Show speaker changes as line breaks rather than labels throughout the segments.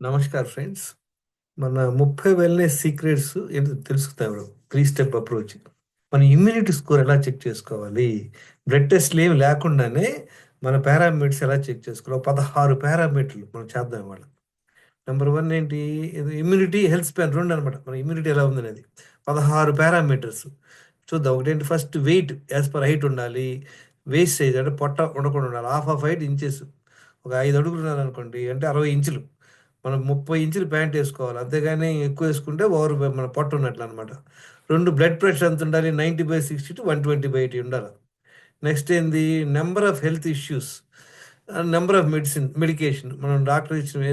Namaskar friends. మన 30 wellness secrets ఏంటో తెలుసుకుందాం ఇప్పుడు. 3 స్టెప్ అప్రోచ్. మన ఇమ్యూనిటీ స్కోర్ ఎలా చెక్ చేసుకోవాలి? బ్లడ్ టెస్ట్‌లేమి లేకుండానే మన పారామీటర్స్ ఎలా చెక్ చేసుకోవాలి? ఒక 16 పారామీటర్లు మనం చేద్దాం ఇవాళ. నంబర్ 1 ఏంటి? ఇది ఇమ్యూనిటీ, హెల్త్ స్పాన్ రెండనమాట. మన ఇమ్యూనిటీ ఎలా ఉందనేది. 16 పారామీటర్స్. చూద్దాం. ఒకటేంటి first weight as per height ఉండాలి. వేస్ట్ సైజ్ అంటే పొట్ట ఉండకుండా ఉండాలి. Half of height inches. ఒక 5 అడుగులు ఉన్నారనుకోండి అంటే 60 ఇంచులు. మనం 30 ఇంచులు ప్యాంట్ ఏసుకోవాలి. అంతేగాని ఎక్కువేసుకుంటే మన పొట్ట ఉన్నట్లనమాట. 2 బ్లడ్ ప్రెషర్ ఎంతుండాలి? 90/60 టు 120/80 ఉండాల. నెక్స్ట్ ఏంది? Number of health issues. Number of medication. మనం డాక్టర్ ఇచ్చిన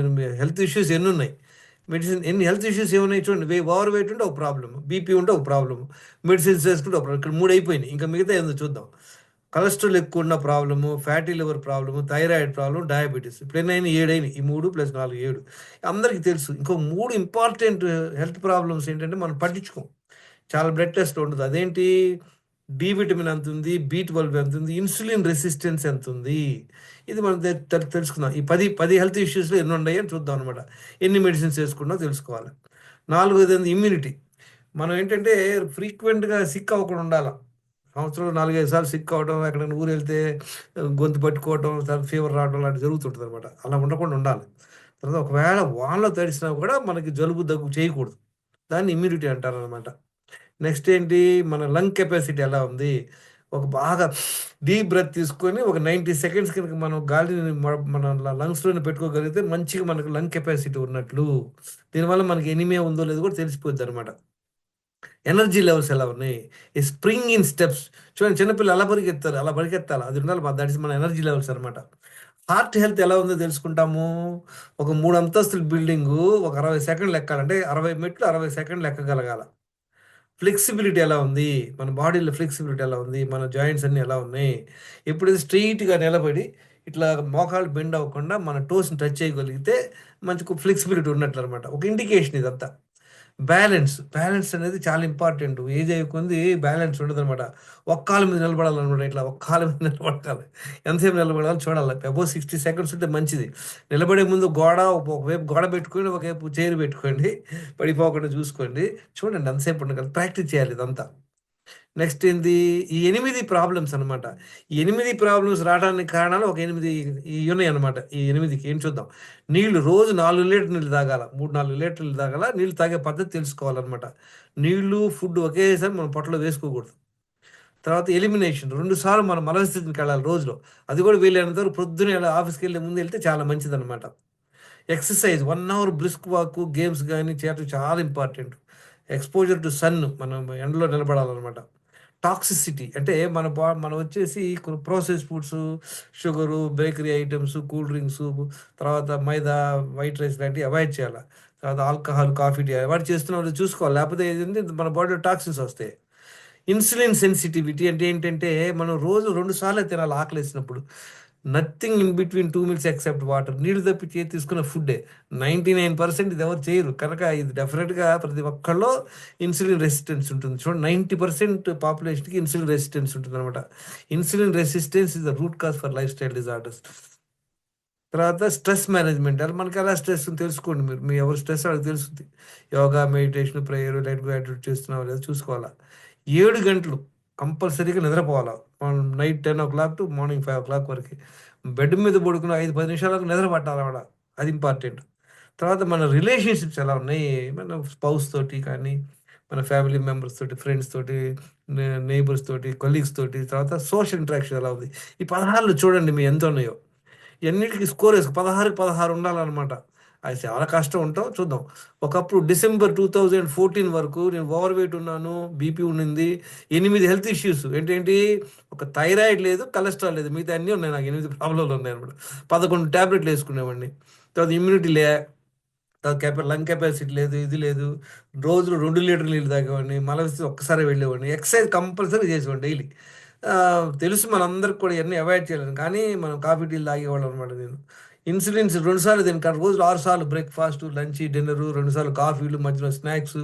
హెల్త్ ఇష్యూస్ ఎన్నున్నాయి? ఎన్ని హెల్త్ ఇష్యూస్ ఏమున్నాయి చూడండి. ఓవర్ వెయిట్ ఉంటే ఒక ప్రాబ్లమ్. బీపీ ఉంటే ఒక ప్రాబ్లమ్. మెడిసిన్స్ వేసుకుంటే ఒక ప్రాబ్లమ్. ఇక్కడ 3 అయిపోయినాయి. ఇంకా మిగతా ఏందో చూద్దాం. కొలెస్ట్రాల్ ఎక్కువ ఉన్న problem, fatty liver problem, thyroid problem, diabetes. ఇప్పుడు ఎన్నయినాయి? 7 అయినాయి. ఈ 3 + 4 7. అందరికీ తెలుసు. ఇంకో 3 ఇంపార్టెంట్ హెల్త్ ప్రాబ్లమ్స్ ఏంటంటే మనం పట్టించుకోం. చాలా బ్లడ్ టెస్ట్‌లో ఉండదు. అదేంటి? డి విటమిన్ ఎంతుంది? బి12 ఎంతుంది? ఇన్సులిన్ రెసిస్టెన్స్ ఎంతుంది? ఇది మనం తెలుసుకుందాం. ఈ 10 హెల్త్ ఇష్యూస్‌లో ఎన్నున్నాయో చూద్దాం అనమాట. ఎన్ని మెడిసిన్స్ ఏసుకున్నామో తెలుసుకోవాలి. నాలుగోదేంది? ఇమ్యూనిటీ. మనం ఏంటంటే ఫ్రీక్వెంట్‌గా సిక్ అవ్వకుండా ఉండాల. సంవత్సరంలో 4, 5 సార్లు సిక్ అవ్వడం, ఎక్కడైనా ఊరెళ్తే గొంతు పట్టుకోవటం, తర్వాత ఫీవర్ రావడం లాంటివి జరుగుతుంటదనమాట. అలా ఉండకుండా ఉండాలి. తర్వాత ఒకవేళ వానలో తడిసినా కూడా మనకి జలుబు, దగ్గు చేయకూడదు. దాన్ని ఇమ్యూనిటీ అంటారనమాట. నెక్స్ట్ ఏంటి? మన లంగ్ కెపాసిటీ ఎలా ఉంది? ఒక బాగా డీప్ బ్రెత్ తీసుకొని ఒక 90 సెకండ్స్ కనుక మనం గాలిని మన లంగ్స్‌లోనే పెట్టుకోగలిగితే మంచిగా మనకు లంగ్ కెపాసిటీ ఉన్నట్లు. దీనివల్ల మనకి ఎనీమియా ఉందో లేదో కూడా తెలిసిపోద్దనమాట. ఎనర్జీ లెవెల్స్ ఎలా ఉన్నాయి? ఈ స్ప్రింగ్ ఇన్ స్టెప్స్. చూడండి, చిన్నపిల్లలు అలా పరిగెత్తారు. అలా పరిగెత్తాలి. అది ఉండాలి. దట్ ఈస్ మన ఎనర్జీ లెవెల్స్ అనమాట. హార్ట్ హెల్త్ ఎలా ఉందో తెలుసుకుంటాము. ఒక 3 అంతస్తుల బిల్డింగు ఒక 60 సెకండ్లు ఎక్కాలంటే 60 మెట్లు 60 సెకండ్లు ఎక్కగలగాల. ఫ్లెక్సిబిలిటీ ఎలా ఉంది? మన బాడీలో ఫ్లెక్సిబిలిటీ ఎలా ఉంది? మన జాయింట్స్ అన్నీ ఎలా ఉన్నాయి? ఎప్పుడైతే స్ట్రెయిట్‌గా నిలబడి ఇట్లా మోకాళ్ళు బెండ్ అవ్వకుండా మన టోస్‌ని టచ్ చేయగలిగితే మంచి ఫ్లెక్సిబిలిటీ ఉన్నట్లనమాట. ఒక ఇండికేషన్ ఇదంతా. బ్యాలెన్స్ అనేది చాలా ఇంపార్టెంట్. ఏజ్ అయ్యే కొద్దీ బ్యాలెన్స్ ఉండదనమాట. ఒక కాలు మీద నిలబడాలనమాట. ఇట్లా ఒక కాలు మీద నిలబడాలి. ఎంతసేపు నిలబడాలో చూడాలి. అబోవ్ 60 సెకండ్స్ ఉంటే మంచిది. నిలబడే ముందు ఒకవైపు గోడ పెట్టుకొని, ఒకవైపు చైర్ పెట్టుకోండి. పడిపోకుండా చూసుకోండి. చూడండి ఎంతసేపు ఉండగలరు. ప్రాక్టీస్ చేయాలి ఇదంతా. నెక్స్ట్ ఏంది? ఈ 8 ప్రాబ్లమ్స్ అనమాట. ఈ 8 ప్రాబ్లమ్స్ రావడానికి కారణాలు ఒక 8 ఇయున్నాయనమాట. ఈ 8కి ఏం చూద్దాం. నీళ్లు రోజు 4 లీటర్ల నీళ్ళు తాగాల. 3, 4 లీటర్లు తాగాల. నీళ్ళు తాగే పద్ధతి తెలుసుకోవాలనమాట. నీళ్ళు, ఫుడ్ ఒకేసారి మనం పొట్టలో వేసుకోకూడదు. తర్వాత ఎలిమినేషన్ 2 సార్లు మనం మలవిసర్జనకెళ్ళాలి రోజులో. అది కూడా వీలైనంత వరకు పొద్దున్నే ఆఫీస్‌కెళ్ళే ముందు ఎళ్తే చాలా మంచిదనమాట. Exercise 1 hour brisk walk, games గాని చేయటం చాలా ఇంపార్టెంట్. ఎక్స్‌పోజర్ టు సన్ మనం ఎండలో నిలబడాలనమాట. టాక్సిసిటీ అంటే మనం వచ్చేసి కొన్ని process foods, sugar, bakery items, cool drinks, తర్వాత మైదా, వైట్ రైస్ లాంటివి అవాయిడ్ చేయాల. తర్వాత ఆల్కహాల్, కాఫీ, టీ అవాయిడ్ చేస్తున్నామో లేదో చూసుకోవాలి. లేకపోతే ఏంటంటే మన బాడీలో టాక్సిన్స్ వస్తాయి. ఇన్సులిన్ సెన్సిటివిటీ అంటే ఏంటంటే, మనం రోజు 2 సార్లే తినాలి ఆకలేసినప్పుడు. Nothing in between 2 meals except water. నీళ్ళు తప్పించి తీసుకున్న ఫుడ్డే. 99% ఇది ఎవరు చేయరు. కనుక ఇది డెఫినిట్‌గా ప్రతి ఒక్కళ్ళలో ఇన్సులిన్ రెసిస్టెన్స్ ఉంటుంది. చూడండి, 90% పాపులేషన్‌కి ఇన్సులిన్ రెసిస్టెన్స్ ఉంటుందనమాట. Insulin resistance is the root cause for life style disorders. తర్వాత స్ట్రెస్ మేనేజ్మెంట్. అది మనకెలా స్ట్రెస్ తెలుసుకోండి మీరు. మీ ఎవరి స్ట్రెస్ వాళ్ళకి తెలుస్తుంది. Yoga, meditation, prayer, light gratitude చేస్తున్నావా లేదా చూసుకోవాలా. 7 గంటలు కంపల్సరీగా నిద్రపోవాలా. మనం నైట్ 10:00 టు మార్నింగ్ 5:00 వరకి. బెడ్ మీద పడుకుని 5, 10 నిమిషాలకు నిద్ర పట్టాలమాట. అది ఇంపార్టెంట్. తర్వాత మన రిలేషన్‌షిప్స్ ఎలా ఉన్నాయి? మన స్పౌస్ తోటి కానీ, మన ఫ్యామిలీ మెంబర్స్ తోటి, ఫ్రెండ్స్ తోటి, నైబర్స్ తోటి, కొలీగ్స్ తోటి, తర్వాత సోషల్ ఇంటరాక్షన్ ఎలా ఉంది? ఈ 16లో చూడండి మీ ఎంతున్నాయో. ఇయన్నిటికి స్కోర్ 16కి 16 ఉండాలనమాట. అది చాలా కష్టం ఉంటాం. చూద్దాం. ఒకప్పుడు డిసెంబర్ 2014 వరకు నేను ఓవర్ వెయిట్ ఉన్నాను. బీపీ ఉండింది. 8 హెల్త్ ఇష్యూస్. ఏంటేంటి? ఒక థైరాయిడ్ లేదు, కొలెస్ట్రాల్ లేదు. మిగతా అన్నీ ఉన్నాయి నాకు. 8 ప్రాబ్లమ్‌లు ఉన్నాయన్నమాట. 11 టాబ్లెట్‌లు యేసుకునేవాడిని. తర్వాత ఇమ్యూనిటీ తర్వాత లంగ్ కెపాసిటీ లేదు. ఇది లేదు. రోజులో 2 లీటర్ల నీళ్ళు తాగేవాడిని. మలవిసర్జన ఒక్కసారే వెళ్ళేవాడిని. ఎక్సర్సైజ్ కంపల్సరీ చేసేవాడిని డైలీ. తెలుసు మనందరికి కూడా ఇయన్నీ అవాయిడ్ చేయలేను. కానీ మనం కాఫీ, టీలు తాగేవాళ్ళం అనమాట నేను. ఇన్సులిన్స్ 2 సార్లు తింటాను. రోజులో 6 సార్లు బ్రేక్‌ఫాస్టు, లంచ్, డిన్నరు, 2 సార్లు కాఫీలు, మధ్యలో స్నాక్సు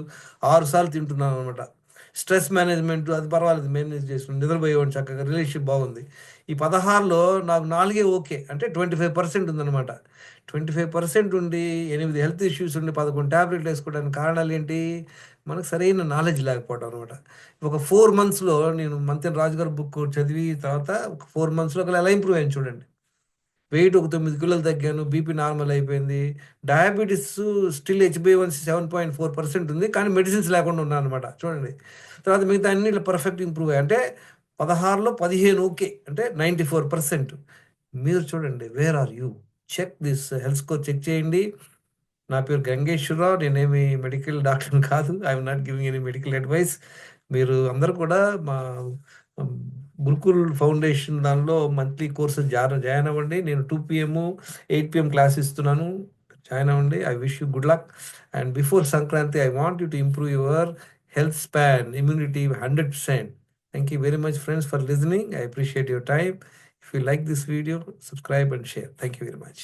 6 సార్లు తింటున్నాననమాట. స్ట్రెస్ మేనేజ్మెంట్ అది పర్వాలేదు, మేనేజ్ చేసుకుని నిద్రపోయేవాడిని చక్కగా, రిలేషన్షిప్ బాగుంది. ఈ 16లో నాకు 4 ఓకే. అంటే 25% ఉందనమాట. 25% ఉండి 8 హెల్త్ ఇష్యూస్ ఉండి 11 టాబ్లెట్లు వేసుకోవడానికి కారణాలు ఏంటి? మనకు సరైన నాలెడ్జ్ లేకపోవడం అనమాట. ఒక 4 మంత్స్‌లో నేను మంతెన రాజు గారి బుక్ చదివి తర్వాత ఒక 4 మంత్స్‌లో ఎలా ఇంప్రూవ్ అయ్యాను చూడండి. వెయిట్ ఒక 9 కిలోలు తగ్గాను. బీపీ నార్మల్ అయిపోయింది. డయాబెటిస్ స్టిల్ హెచ్‌బీ1సి 7.4% ఉంది. కానీ మెడిసిన్స్ లేకుండా ఉన్నాననమాట. చూడండి. తర్వాత మిగతా అన్నిట్లో పర్ఫెక్ట్ ఇంప్రూవ్ అయ్యాయి. అంటే 16లో 15 ఓకే. అంటే 94%. మీరు చూడండి, where are you? Check this health score check చేయండి. నా పేరు గంగేశ్వరరావు. నేనేమి మెడికల్ డాక్టర్‌ని కాదు. I am not giving any medical advice. మీరు అందరూ కూడా మా హ్మ్, గురుకుల్ ఫౌండేషన్ దానిలో మంత్లీ కోర్సెస్ జాయిన్ అవ్వండి. నేను 2 పీఎం, 8 పీఎం క్లాస్ ఇస్తున్నాను. జాయిన్ అవ్వండి. I wish you good luck. And before Sankranti I want you to improve your health span, immunity 100%. Thank you very much, friends, for listening. I appreciate your time. If you like this video, subscribe and share. Thank you very much.